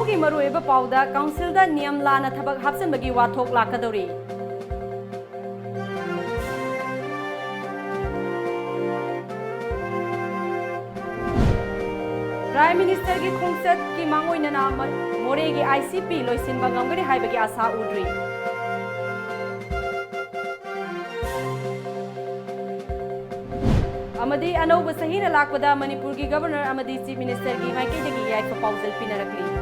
फाउगी मरुएबा पाउदा council दा नियम लाना थबक हापचनबगी वाथोक lakkadouri प्राइम मिनिस्टर की khongchat की mangoinana moreh की ICP loisinba ngamgani haibagi asha udri amadi Anouba chahina lakpada manipurgi governor amadi chief minister की maikeidagi yaipha paojel pinarakli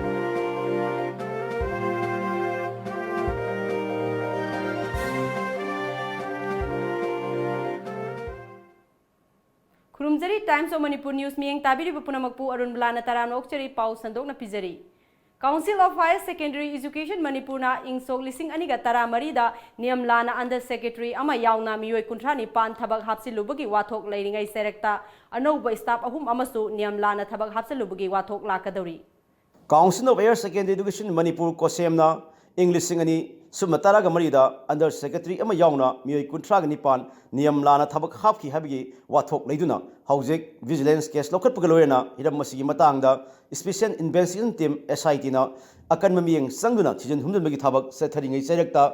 खुरुमजरी Times of Manipur news मियंग ताबिरी पुनमकपु अरुणबला तरान ओक्चरी पाउ संदोकना पिजरी council of higher secondary education मणिपुरना इंगसोक लिसिंग अनिगा तरा मरीदा नियम लाना अंडर सेक्रेटरी अमा यावना मियोय कुंथ्रा निपान थबक हापसिलुबगी वाथोक लेरिंगै सेरेक्टा अनौबा स्टाफ अहुम अमसु नियम लाना थबक हापसिलुबगी वाथोक lakkadouri council of higher secondary education Manipur कोसेमना इंग्लिश सिंगनी सुमतारा गमरीदा अंडर सेक्रेटरी अमा यावना मियोय कुंथ्रा निपान नियम लाना थबक हापकी हाबगी वाथोक लेदुना हौजिक विजिलेंस केस लौखटपग लोयना हिरम मसिगी मतंगदा स्पेशल इन्वेस्टिगेशन टीम SIT ना अकन ममियंग संगुना थिजन हुमदनबगी थबक सेथरिंगै सेरेक्टा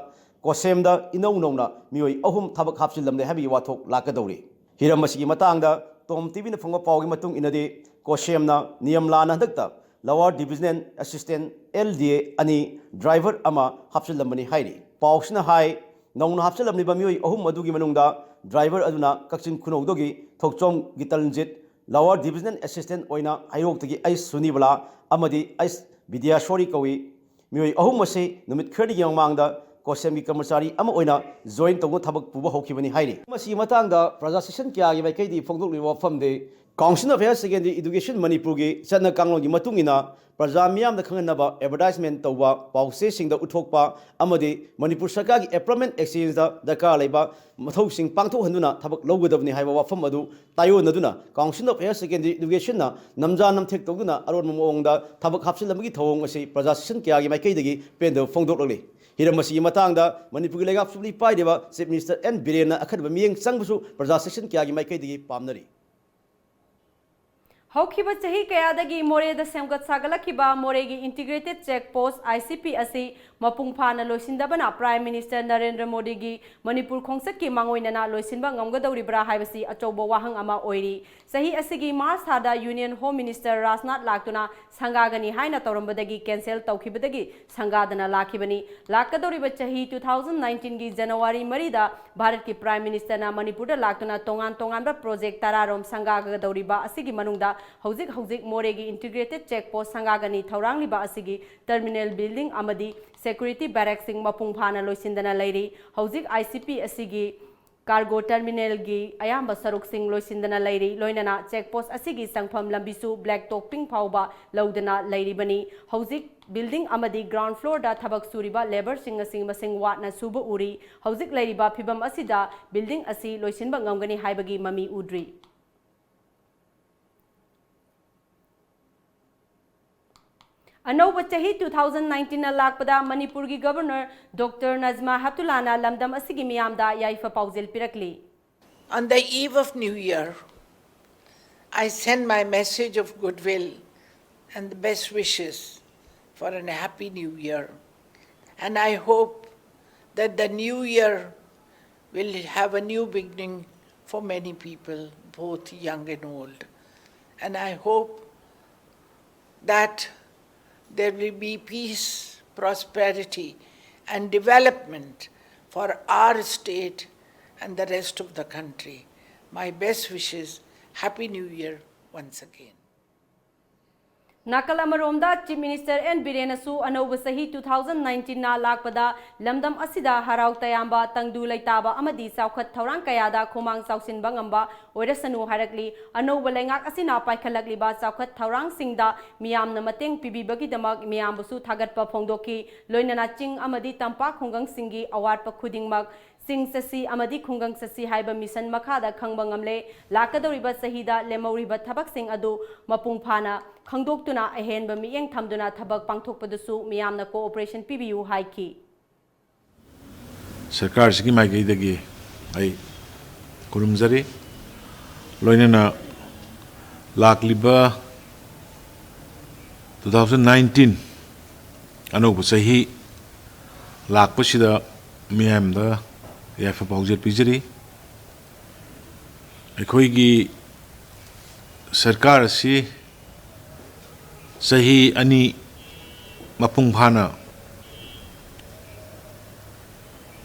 कोसेमदा इनौ नौना मियोय अहुम थबक हापसिलमदे हाबगी वाथोक lakkadouri हिरम मसिगी मतंगदा टॉम टीवी न फंगो पावगी मतुंग इनदे कोसेमना नियम लाना हदकता लोअर डिविजनल असिस्टेंट LDA अनि ड्राइवर अमा हापसिलमबनी हाइरी पाउसना हाई नौना हापसिलमनिबा मियोय अहुम मदुगी मनुंगदा ड्राइवर अदुना कक्चिन खुनौदोगी Thokchom Gitlanjit lower divisional assistant ओइना आयोगतगी आइस सुनीबला अमदी आइस विद्याश्वरी कवि मियोय अहुम मसे नुमित खरदि यंगमांगदा कोसेमगी कर्मचारी अमा ओइना जॉइन तौनो थबक पुबा होखिबनी हाइरी मसी मतंगदा प्रजासेशन क्यागी माइकैदि फोंदोकलिबा वफमदे council of higher secondary education Manipur की चना कांगलोंगी मतुंगिना प्रजा मियाम खंगनबा एडवर्टाइजमेंट तौबा पाउसेसिंग उठोकपा अमदी मणिपुर सरकार की एप्लॉयमेंट एक्सचेंज दरकार लेबा मथौसिंग पांथोहनुना थबक लौगदबनी हाइबा वाफम अदु तायोनदुना council of higher secondary education ना नमजा नमथेक तौदुना अरोन मओंगदा थबक हापसिलमगी थौंग असी प्रजासेशन क्यागी माइकैदगी पेंद फोंदोकलि हिरम मसी मतंगदा मणिपुर की लेगाप सुबली पाइदेबा चीफ मिनिस्टर N बिरेन अखदबा मियंग संगबसु प्रजासेशन क्यागी माइकैदगी पामनरी हौखिबा चही कयादगी मोरेदा सेमगत सागलखिबा मोरेगी इंटीग्रेटेड चेक पोस्ट ICP असि मपुंग फाना लोइसिंदबना प्राइम मिनिस्टर नरेंद्र मोदी की मणिपुर khongchat की mangoinana लोइसिंबा ngamgadoribra हाइबसी अचौबा वाहंग अमा ओइरी सही असिगी मार्च थादा यूनियन होम मिनिस्टर राजनाथ लाक्तुना संगागनी हाइना तौरंबदगी कैंसिल तौखिबदगी संगादना लाखिबनी lakkadouriba चही 2019 की जनवरी मरीदा भारत की प्राइम मिनिस्टर ना मणिपुर दा लाक्तुना तोंगान तोंगानबा प्रोजेक्ट तरारोम संगागदौरिबा असिगी मनुंगदा हौजिक मोरेगी इंटीग्रेटेड चेक पोस्ट संगागनी थौरांगलिबा असिगी टर्मिनल बिल्डिंग अमदी सेक्यूरिटी बैरक्सिंग मपुंग फाना लोइसिंदना लैरी हौजिक ICP असिगी कार्गो टर्मिनल की अयाम सरुकसिंग लोइसिंदना लैरी लोइनना चेक पोस्ट असिगी संगफम लंबिसु ब्लैक टॉपिंग फाउबा लौदना लैरीबनी हौजिक बिल्डिंग अमदी ग्राउंड फ्लोर दा थबक सुरिबा लेबर सिंग सिंग मसिंग वाटना सुब उरी हौजिक लैरीबा फिबम असिदा बिल्डिंग असि लोइसिंबा ngamgani हाइबगी ममी उद्री अनौबा चही 2019 lakpada manipur की गवर्नर डॉक्टर नजमा हप्तुलाना लमदम असिगी मियामदा याइफा पाउजेल पिरकली On the eve of New Year, I send my message of goodwill and the best wishes for a happy New Year. And I hope that the New Year will have a new beginning for many people, both young and old. And I hope that there will be peace, prosperity, and development for our state and the rest of the country. My best wishes. Happy New Year once again. नाकल अमरोमदा chief minister N बिरेनसु अनौबा सही 2019 ना लाकपदा लमदम असिदा हराव तयाम्बा तंगदु लैताबा अमदी साउखत थौरांग कयादा खोमांग साउसिनबा ngamba ओइरसनु हारकली अनौबा लेंगाक असिना पाइखलकलिबा साउखत थौरांग सिंगदा मियामना मतेंग पिबिबगीदमक मियामबुसु थागतपा फोंदोकी लोइनना चिंग अमदी Tampa खोंगंग सिंगी अवार्डपा खुदिंगमक सिंग ससी अमदी खुंगंग ससी हाइबा mission मखादा खंगबा ngamle lakkadouriba सहीदा लेमौरिबा थबक सिंग अदु मपुंग फाना खंगदोक्तुना अहेनबा मियेंग थमदुना थबक पांगथोकपदसु मियामना कोऑपरेशन पिबियु हाइकी सरकार सिगी माइकेइदगी आई कुरुमजरी लोइनना लाकलिबा 2019 Anouba chahi lakpasida miyamda yaipha paojel pijari aikoigi sarkar asi chahi ani mapung phana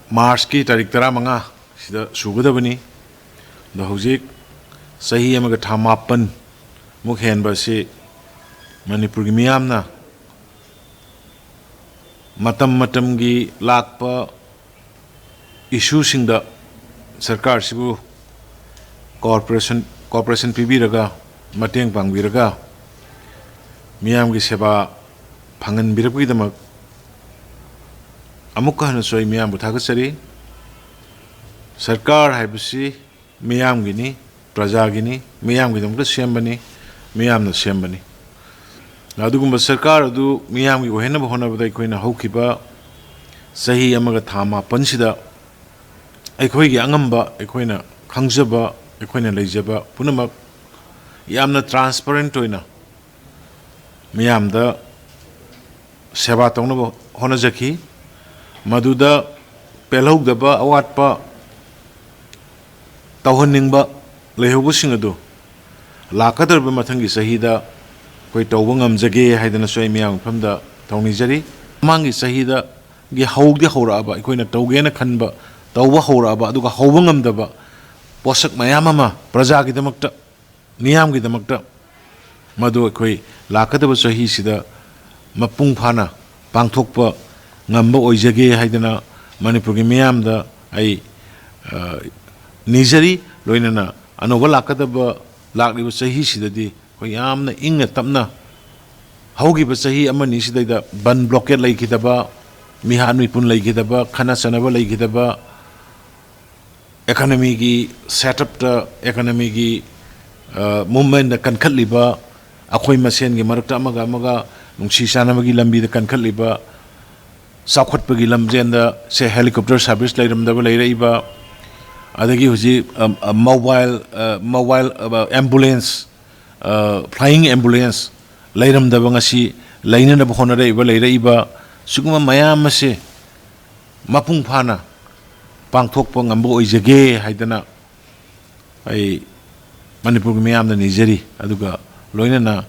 March ki tarik 15 sida sugadabani da hojik chahi amaga thamapan muk henba si manipurgi miyamna matam gi lakpa issue singda sarkar sibu corporation pibiraga mateng pangbiraga miyam gi seba phangan birapgi damak amukka hana soi miyam bu thagachari sarkar haibasi miyam gi ni praja gi ni miyam gi damak sembani miyam na sembani adugumba sarkar adu miyam gi ohena bahona bada koina haukiba sahi amaga thama pansida aikoi gi angamba aikoina khangjaba aikoina leijaba punamak yamna transparent oina miyamda seba tongna hona jaki maduda pelhogdaba awatpa tawhaningba leihobusing adu lakkadouri mathangi sahida koi tawba ngamjage haidana soi miyam famda tawni mangi sahida gi hawdi hawraba ikoina tawgena khanba tawba hawraba aduga hawba ngamdaba posak mayam ama praja gi damakta niyam gi damakta madu koi lakkadouri sahi sida mapung phana pangthokpa ngamba oijage haidana manipurgi miyamda ai nijari loinana Anouba lakkadouri lakliba sahi sidadi koi yamna ingna tapna haugiba sahi amani sidaida ban blockade laikidaba mihan mipun laikidaba khana sanaba laikidaba economy gi setup ta economy gi movement da kankhatliba akhoi masen gi marakta amaga nungsi sanamagi lambi da kankhatliba sakhatpagi lamjenda se helicopter service lairamdaba lairaiba adagi huji mobile ambulance flying ambulance lairamdaba ngasi lainanaba honaraiba lairaiba suguma mayam ase mapung phana pangthokpa ngamba oijage haidana ai manipurgi miyamda nijari aduga loinana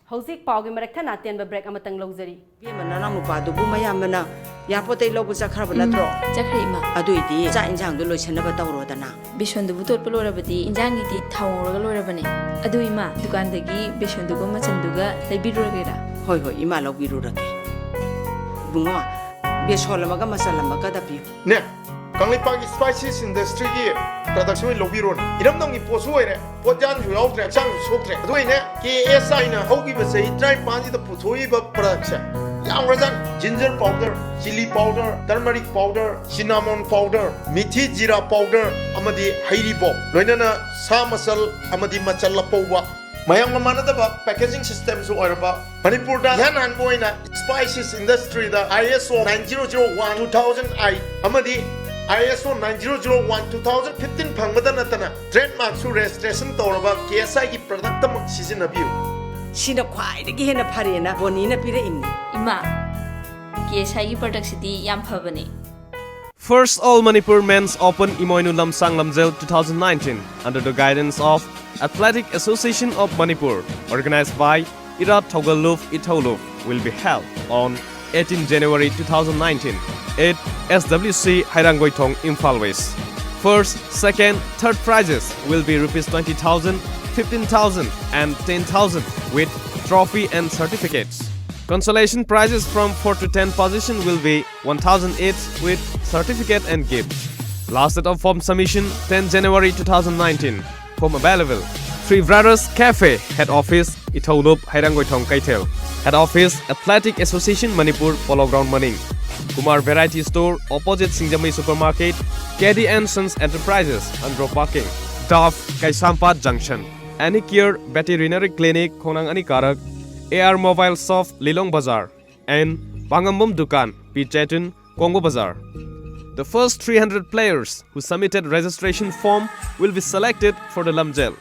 Hojik paugi marakta natenba break amatang longzari. Bimana nang nupa dubu mayamana yapote lobu zakharba natro Zakri ima. aduidi cha injang du loisinba tawrodana Bishon dubu tot pelorabadi injangi di thawraga lorabane. Adu ima dukan dagi bishon dugu machan duga leibirogera. hoi ima lobirurake bungo besolamaga masalamaga dapi ne kanglipagi spices industry gi production lobiron iramdong gi posu oire pojan ju yaudre chang soktre aduine KSI na hogi basai try panji da puthoi ba production yamrazan ginger powder chili powder turmeric powder cinnamon powder mithi jira powder amadi hairibo loinana sa masal amadi machalla powwa mayam manadaba packaging system so oiraba manipur da yan boina spices industry da ISO 9001 2008 amadi ISO 9001 2015 phangmada natana trademark su registration tawraba KSI gi product tam sizinabiu sina khwai dagi hena pharena bonina pire inni Ima. KSI product city yam phabane. First All Manipur Men's Open Imoinu Lamsang Lamjel 2019 under the guidance of Athletic Association of Manipur, organized by Irat Thogaluf Itholuf, will be held on 18 January 2019 at SWC Hairangoitong, Imphal West. First, second, third prizes will be Rs 20,000, 15,000 and 10,000 with trophy and certificates. Consolation prizes from 4 to 10 position will be 1,000 each with certificate and gift. Last date of form submission 10 January 2019. Form available. Three Brothers Cafe, Head Office, Itholop, Hairangoitong, Kaitel. Head Office, Athletic Association, Manipur, Polo Ground, Maning. Kumar Variety Store, opposite Singjamai Supermarket, KD & Sons Enterprises, Andro Parking. Daf, Kaisampat Junction. Anicure Veterinary Clinic, Khonang Anikarak. AR Mobile Soft, Lilong Bazaar. And Pangambum Dukan, P. Chetun, Kongo Bazaar. The first 300 players who submitted registration form will be selected for the Lamjel.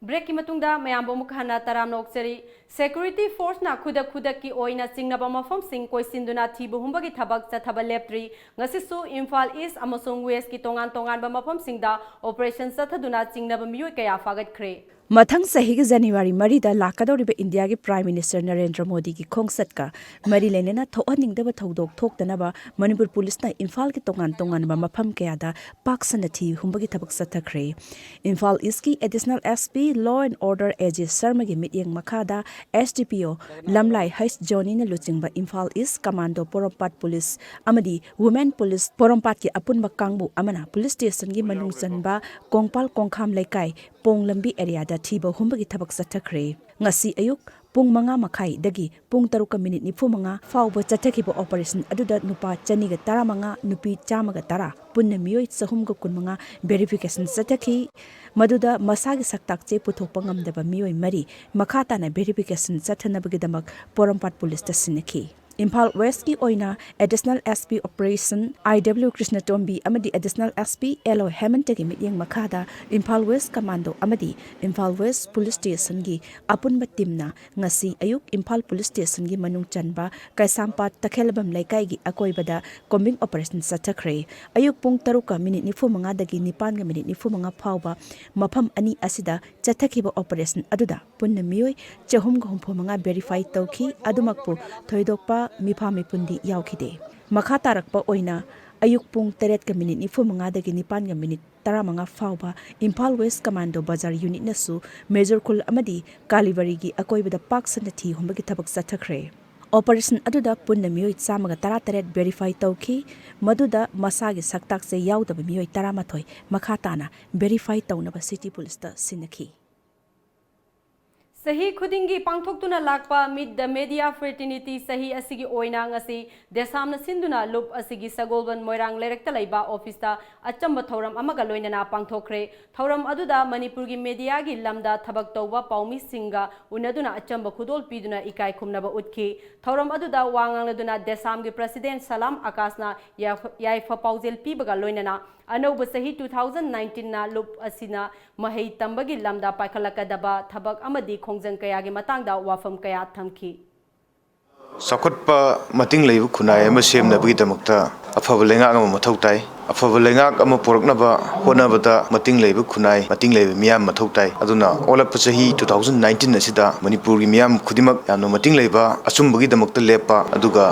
Break की मतुंगदा मयाम बमुक हना तराम नोक्सरी security force ना खुदक की ओइना चिंगनबा मफम सिंग कोइसिंदुना थीबु हुंबगी थबक चथब लेप्ट्री ngasisu Imphal East amasung West की तोंगान ba mafam singda operation chathaduna चिंगनबा मियोय कया फागतख्रे मथंग सही जनवरी मरीदा लाकदौरिबा India के prime minister Narendra Modi की खोंगसत का मरी लेनेना थोहनिंगदबा थौदोक थोक्तनबा मणिपुर पुलिस ना इम्फाल के तोंगान मफम कयादा पाकसन थी हुंबगी थबक सथख्रे इम्फाल ईस्ट की additional SP law and order AJ Sharma की मिटिंग मखादा एसडीपीओ लमलाई हाइस जोनी न लुचिंगबा Imphal East commando Porompat police अमदी वुमेन पुलिस पोरोम्पाट की अपुनबा कांगबु अमना पुलिस स्टेशन की मनुंग चनबा कोंगपाल कोंखाम लेकाई पोंग लंबी एरिया थीबा हुंबगी थबक सथख्रे ngasi ayuk pung manga makhai dagi pung 3 minute nifu manga fauba chathakhiba operation aduda nupa chaniga tara manga nupi chamaga tara punna miyoi sahumga kun manga verification chathakhi maduda masagi saktak che puthokpa ngamdaba miyoi mari makhata na verification chathanabagi damak porampat police ta sinakhi Imphal West की ओइना additional SP operation IW Krishna Tombi अमदी additional SP एलो हेमंत की meeting मखादा Imphal West commando अमदी Imphal West police station की अपुनबा टीमना ngasi ayuk Imphal police station की मनुंग चनबा कैसामपाट तखेलबम लेकाई की अकोइबदा कॉम्बिंग ऑपरेशन सथख्रे अयुक पुंग 3 मिनिट निफु मंगा दगी 9 मिनिट निफु मंगा फावबा मफम अनि असिदा चथखिबा ऑपरेशन अदुदा पुन्न मियोय चहुम गहुम मंगा वेरीफाई तौखी अदुमकपु थोइदोकपा मिफा मिपुंदी यावखिदे मखा तारकपा ओइना अयुक पुंग 3 मिनिट निफु मंगा दगी 9 मिनिट 15 फावबा इम्फाल वेस्ट कमांडो बाजार यूनिट नसु मेजर कुल अमदी कालीवरी की अकोइबदा पाकसन थी हुंबगी थबक सथख्रे ऑपरेशन अदुदा पुन्न मियोय 138 वेरीफाई तौखी मदुदा मसागी सक्ताक से यावदब मियोय 13 मखा ताना वेरीफाई तौनबा सिटी पुलिस ता सिनखी सही खुदिंगी पांगथोक्तुना Lakpa mid the media fraternity सही असिगी ओइना ngasi देसामना सिंदुना लुप असिगी सगोलबन मोइरांग लेरक्ता लैबा ऑफिसता अचंब थौरम अमगा लोइनना पांगथोखरे थौरम अदुदा मणिपुरगी मीडिया गी लमदा थबक तौबा पाउमी सिंगा उनदुना अचंब खुदोल पीदुना इकाई खुमनबा उतखी थौरम अदुदा वांगांगलदुना देसामगी प्रेसिडेंट सलाम आकाशना याइफा पाउजेल पीबगा लोइनना Anouba sahi 2019 na lup asina mahei tambagi lamda paikhalakadaba thabak amadi khongjang kaya gi matangda wafam kaya thamki sakotpa mating leibu khunai ama semnabagi damakta afaba lenga ama mathau tai afaba lenga ama poraknaba honabada mating leibu khunai mating leibu miyam mathau tai aduna olap sahi 2019 asida manipur gi miyam khudimak yamno mating leiba achumbagi damakta lepa aduga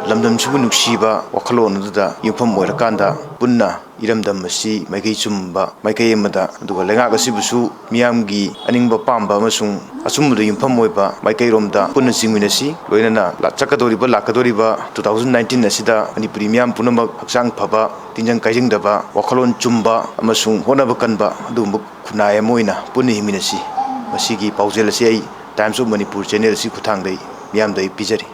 lamdam chubu nuksiba wakhalon aduda yufam oirakanda punna iramdam masi maikei chumba maikei amada aduga lenga gasibusu miyamgi aningba pamba amasung asumbuda yumpham oiba maikei romda punna singminasi loinana lakkadouri ba 2019 asida manipuri miyam punamak hakchang phaba tinjang kaijing daba wakhalon chumba amasung honaba kanba adumbu khunai amoina punni himinasi masigi paojel asi ai Times of Manipur channel si khuthang dei miyam dei pijari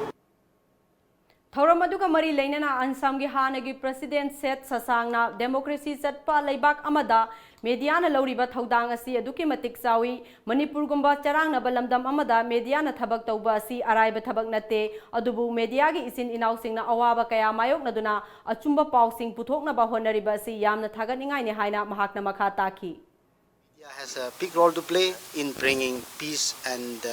थौरम अदुगा मरी लेनना अंसामगी हानगी president set ससांगना democracy चटपा लेबाक अमदा मीडियाना लौरिबा थौदांग असि अदुकी मतिक चावी मणिपुरगुंबा चरांगनबा लमदम अमदा मीडियाना थबक तौबा असि अराइबा थबक नते अदुबु मीडियागी इसिन इनाउसिंगना अवाबा कया मायोकनदुना अचुंबा पाउसिंग पुथोकनबा होनरिबा असि यामना थागनिंगाइने हाइना महाकना मखा ताकी Media has a big role to play in bringing peace and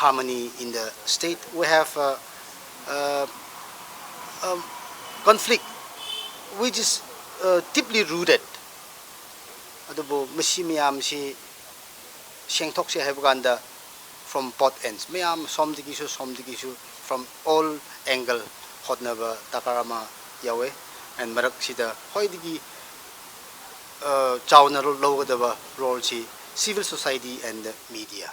harmony in the state. We have conflict which is deeply rooted. Adubo miyam si shengtok si haibaganda from both ends. Miyam somdigisu from all angle hotnaba takarama yawe and marak sida hoidigi chawna logadaba role si civil society and the media.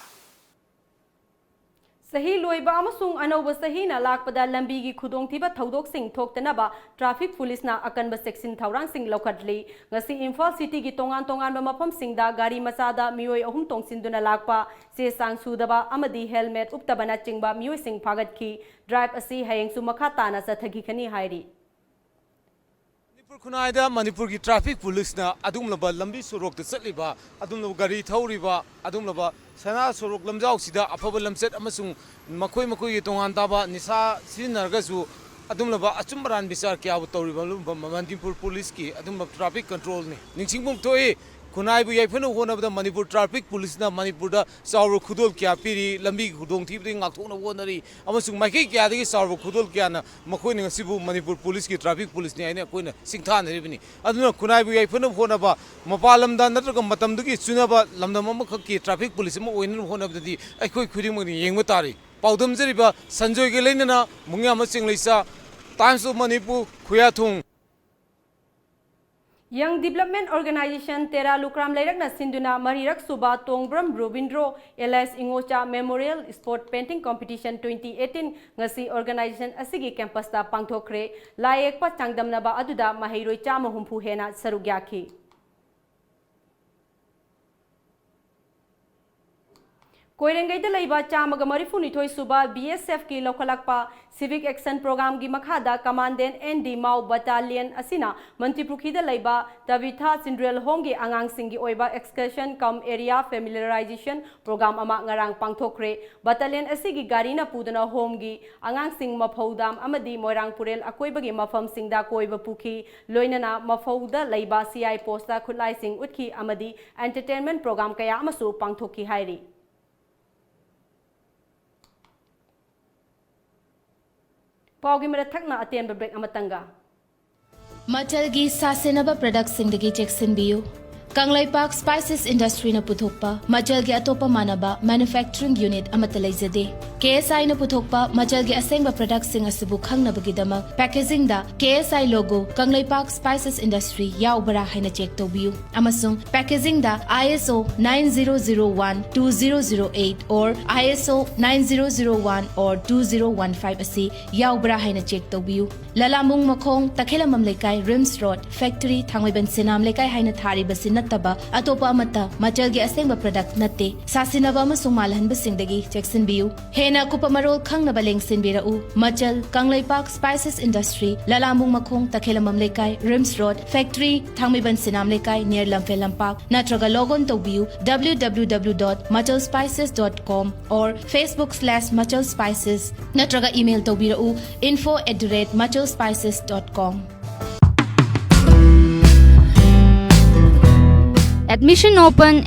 सही लोइबा अमसुंग अनौबा सहीना लाकपदा लंबीगी खुदोंथिबा थौदोकसिंग थोक्तनबा ट्रैफिक पुलिसना अकनबा सेक्शन थौरांसिंग लौखटली ngasi Imphal city gi tongan mafam singda gari machada mioi ahum tongsinduna lakpa se sang sudaba amadi helmet uptabana chingba mioi sing phagatki drive asi hayengsu makha tana sathagi khani hairi खुनाइदा मणिपुर की traffic police ना अदुमलबा लंबी सोरोक ते चटलिबा अदुमलब गाड़ी थौरिबा अदुमलबा सना सोरोक लमजाउ सिदा अफबा लमसेट अमसुंग मखोय मखोय तोंगान ताबा निसा सिनरगसु अदुमलबा अचुमरान बिचार क्या तौरिबा Manipur police की अदुम ट्रैफिक कंट्रोल ने निंगसिंगबुम तोई खुनाइबु याइफन होनबदा मणिपुर ट्रैफिक पुलिस ना मणिपुर दा चावर खुदोल क्या पीरी लंबी खुदोंग थीबदि ngakthokna wonari amasung maikei kya dagi चावर खुदोल क्या ना मखोइ नि ngasibu मणिपुर पुलिस की ट्रैफिक पुलिस नि आइने कोइना सिंगथानरिबनि अदुना खुनाइबु याइफन होनबा मपालमदा नत्रगा मतमदुगी चुनबा लमदम अमखकी ट्रैफिक पुलिस म ओइन होनबदि अखोइ खुदिमनि येंगबा तारि पाउदम जरिबा संजोय के लेनना मुंगा मसिंग लेसा टाइम्स ऑफ मणिपुर खुयाथुंग Young Development Organization Tera Lukram Leirakna Sinduna Marirak Suba Tongbram Robindro LS Ingocha Memorial Sport Painting Competition 2018 ngasi organization asigi campus ta pangthokre laek pa changdamnaba aduda mahairoi chama humpu hena sarugyaki Koirengai da laiba chamaga marifu nithoi suba BSF ki lokalakpa Civic Action Program gi makhada Commandant ND Mau Battalion asina Manipurgi da laiba Davitha Sindrel Home gi angang sing gi oiba excursion cum area familiarization program ama ngarang pangthokre battalion asigi gari na pudana home gi angang sing maphaudam amadi moirang purel akoiba gi mafam sing da koiba pukhi loinana mafauda laiba CI posta khulai sing utkhi amadi entertainment program kaya amasu pangthokhi hairi Paugi merathakna atenba break amatanga Machalgi sasenaba products singdagi cheksinbiyu Kanglaipak Spices Industry na puthokpa Machalgi atopa manaba manufacturing unit amata leizade KSI na puthokpa Machalgi asengba products sing asibu khangnabagidama packaging da KSI logo Kanglaipak Spices Industry yaubara haina check tobiyu amasung packaging da ISO 9001-2008 or ISO 9001 or 2015 asi yaubara haina check tobiyu lalamung makhong takhelamam lekai rims road factory thangwaiban sinam lekai haina thari basin nataba atopa amata Machalgi asengba product natte sasinaba amasung malhanba singdagi cheksinbiyu hena kupamarol khangnaba lengsinbirau Machal Kanglaipak Spices Industry lalamung makhong takhelamam lekai rims road factory thangmiban sinam lekai near lamphel lampak natraga logon tobiyu www.machalspices.com or facebook/machalspices natraga email tobirau info@machalspices.com Admission open.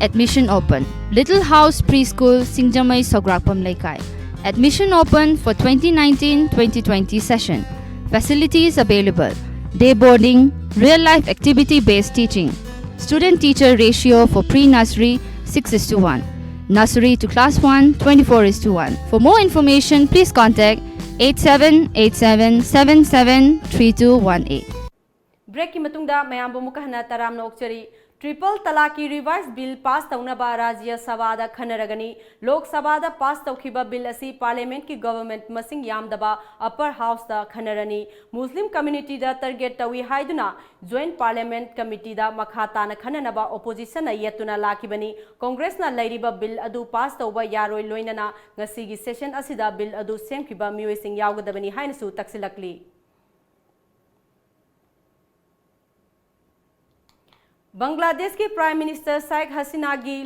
Little House Preschool Singjamai Sograkpam Laikai. Admission open for 2019-2020 session. Facilities available. Day boarding, real life activity based teaching. Student teacher ratio for pre-nursery 6:1. Nursery to class 1 24:1. For more information please contact 8787773218. Break ki matungda mayam bu mukahna taram na okchari Triple Talaki Revised Bill Pass Taunaba Rajya Sabada Khanaragani Lok Sabada Pass Taukiba Bill Asi Parliament ki Government Masing Yamdaba Upper House da Khanarani Muslim Community da Target Tawi Haiduna Joint Parliament Committee da Makhata na Khananaba Opposition na Yetuna Lakibani Congress na Lairiba Bill Adu Pass Tauba Yaroi Loinana Ngasigi Session Asida Bill Adu Semkiba Miwe Sing Yaugadabani Hainasu Taksilakli Bangladesh की prime minister Sheikh Hasina की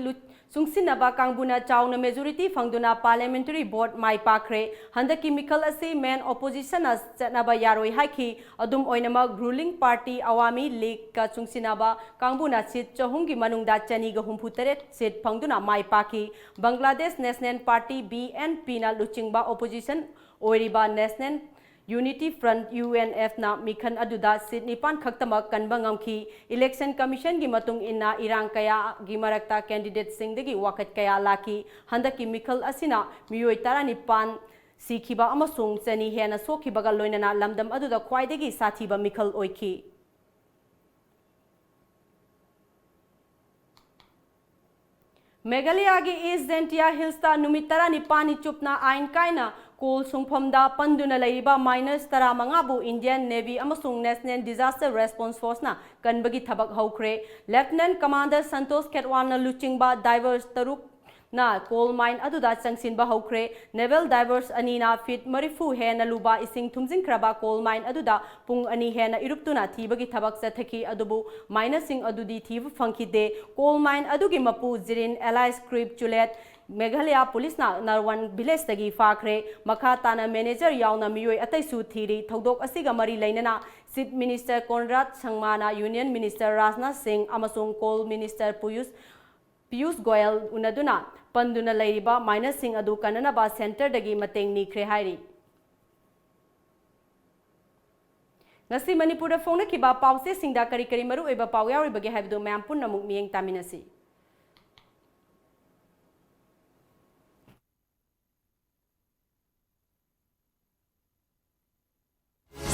सुंगसिनबा कांगबुना Chowna majority फंगदुना parliamentary board माई पाखरे हंदक की मिखल असी main opposition चनबा यारोई हाइखी अदुम ओइनमक ruling party अवामी league का सुंगसिनबा कांगबुना seat चहुंगी मनुंगदा चनीगा हुंफुतरेट seat फंगदुना माई पाखी Bangladesh national Party BNP ना लुचिंगबा opposition ओइरिबा National Unity Front UNF na mikhan aduda sit nipan khaktamak kanba ngamki election commission gi matung inna irang kaya gi marakta candidate singdagi wakat kaya laki handaki mikhal asina miyoi tara nipan sikhiba amasung chani hena sokhibaga loinana lamdam aduda khwaidagi sathiba mikhal oiki Meghalaya gi East Zentia Hills ta numit tara nipani chupna ain kaina Kol sungphomda panduna laiba minus tara mangabu Indian Navy amasung National Disaster Response Force na kanbagi thabak haukre Lieutenant Commander Santosh Khetwal na luchingba divers taruk na coal mine aduda changsinba haukre Naval divers anina fit marifu he na luba ising thumjing kraba coal mine aduda pung ani he na iruptuna thibagi thabak chathaki adubu minusing adudi thibu phangkide coal mine adugi mapu Jirin Allies Script Chulet Meghalaya Police na Narwan Village tagi fakre makha tana manager yauna miyoi ataisu thiri thodok asiga mari lainana Chief Minister Conrad Sangmana Union Minister Rajnath Singh amasung Coal Minister Piyush Goyal unaduna panduna laiba minus sing adu kananaba center dagi mateng nikre hairi ngasi Manipur da phone ki ba pause singda kari kari maru eba paw yawi bage habdu mayam punna muk miyeng taminasi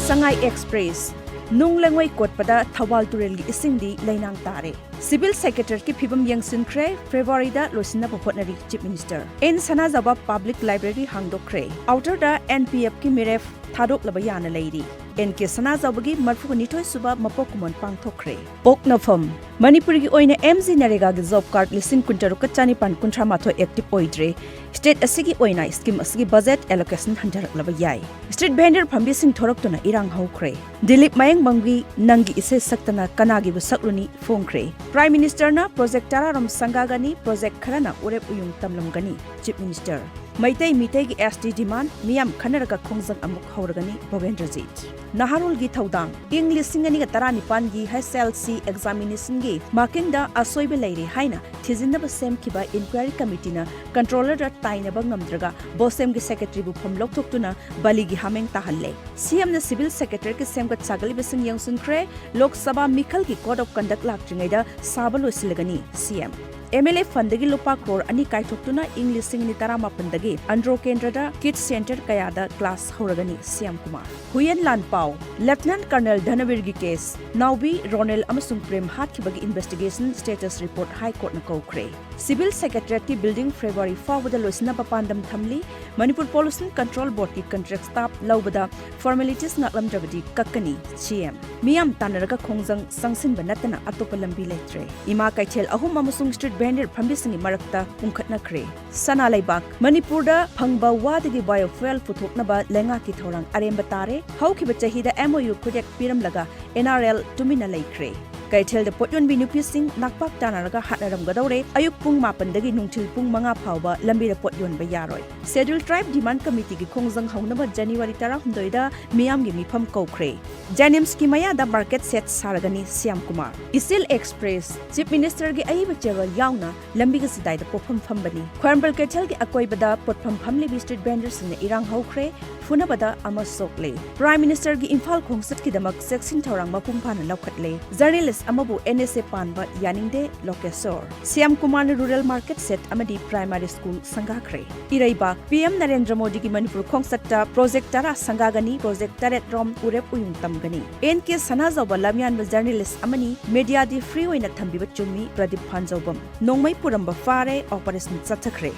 Sangai Express Nung Langway Kotpada Thawal Turel gi isingdi lainang tare Civil Secretary ki phibam yangsin kre February da losina popotnari Chief Minister in Sanazaba Public Library hangdokre outer da NPF ki miref thadok laba yana leiri NK Sanazabagi marfu nitoi suba mapokumon pangthokre Oknafam Manipurgi oina MZ Narega gi job card listing kuntaru kachani pan kuntra matho active oidre State asigi oina scheme asigi budget allocation handarak laba yai Street vendor phambi sing thoroktuna irang haukre Dilip Mayang Mangi nangi ise saktana kanagi bu sakluni phongkre Prime Minister na project tararam sangagani project kharana urep uyung tamlamgani Chief Minister Maitai Mitai gi ST demand miyam khanaraga khongjang amuk hauragani Bogendrajit Naharul gi thaudang English singani ga taranipan gi HSLC examination gi marking da asoibe leire haina thijinaba sem kiba inquiry committee na controller da tainaba ngamdraga bosem gi secretary bu phom loktoktuna bali gi hameng tahalle CM na civil secretary ki sem ga chagali besing yangsun kre Lok Sabha Mikhal gi code of conduct laktringai da sabalo silagani CM MLA fundagi lupa crore ani kaithoktuna English singni tarama pandagi andro kendrada kids center kayada class horagani CM Kumar Huyen Lan Pau Lieutenant Colonel Dhanavir gi case Naubi Ronel amasung Prem hatkibagi investigation status report High Court na kokre Civil Secretariat ki building February 4 wada loisina papandam thamli Manipur Pollution Control Board ki contract staff laubada formalities ngaklamdrabadi kakkani CM Miyam tanaraga khongjang sangsin banatana atopa lambi letre Ima kaithel ahum amasung street vendor phambisingi marakta pungkhatnakre Sana Laibak Manipur da phangba wadagi biofuel puthoknaba lenga ki thorang aremba tare haukiba chahida MOU project piramlaga NRL tumina leikre Kaithel the Potyon Binupi Singh Nakpak Tanaraga Hataram Gadore, Ayuk Pung Mapandagi Nungtil Pung Manga Pauba, Lambira Potyon Bayaroi. Scheduled Tribe Demand Committee ki Khongjang Hongnaba January Tara Hundoida, Miyam Gimi Pam Kokre. Janims Kimaya da Market Set Saragani Siam Kumar. Isil Express, Chief Minister gi Aiba General Yauna, Lambiga Sidai the Popam Fambani. Kwambal Kaithel gi Akoibada Potpam Family Street Vendors in the Irang Hokre, Funabada Amos Sokle. Prime Minister gi Infal Khongchat ki Damak Sexin Torang Mapumpan Laukatle. Journalist Amabu NSA Panba Yaningde Lokesor. Siam Kumar Rural Market Set Amadi Primary School Sangakre. Iraiba PM Narendra Modi ki Manipur Khongchat Project Tara Sangagani Project Taret Rom Urep Uyung Tamgani. NK Sanazaba Lamyan journalist Amani Media di free oina thambiba chumi Pradip Phanjobam. Nongmai Puramba Fare Operation Chathakre.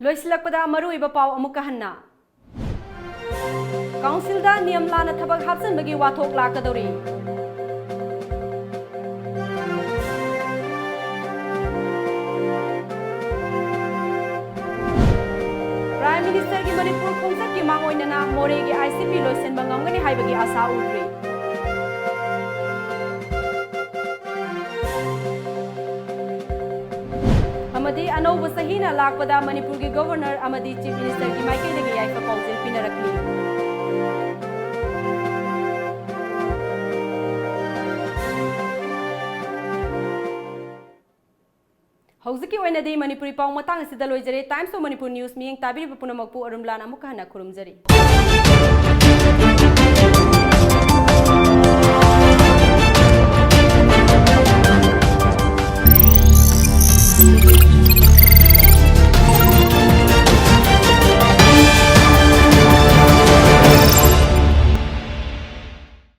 Loisilakpada maru iba paw amuka hanna Council da niyam lana thabak hapchinbagi wathok lakkadouri Prime Minister ki Manipur khongchat ki mangoinana moreh gi ICP loisinba ngamgani haibagi asha udri amadi Anouba chahina lakpada manipurgi governor amadi chief minister ki maikeidagi yaipha paojel pinarakli Hौजiki oinadi Manipuri paw matang asida loijare Times of Manipur News miyeng tabiri punamakpu ARUNBALA amuka hana khurumjari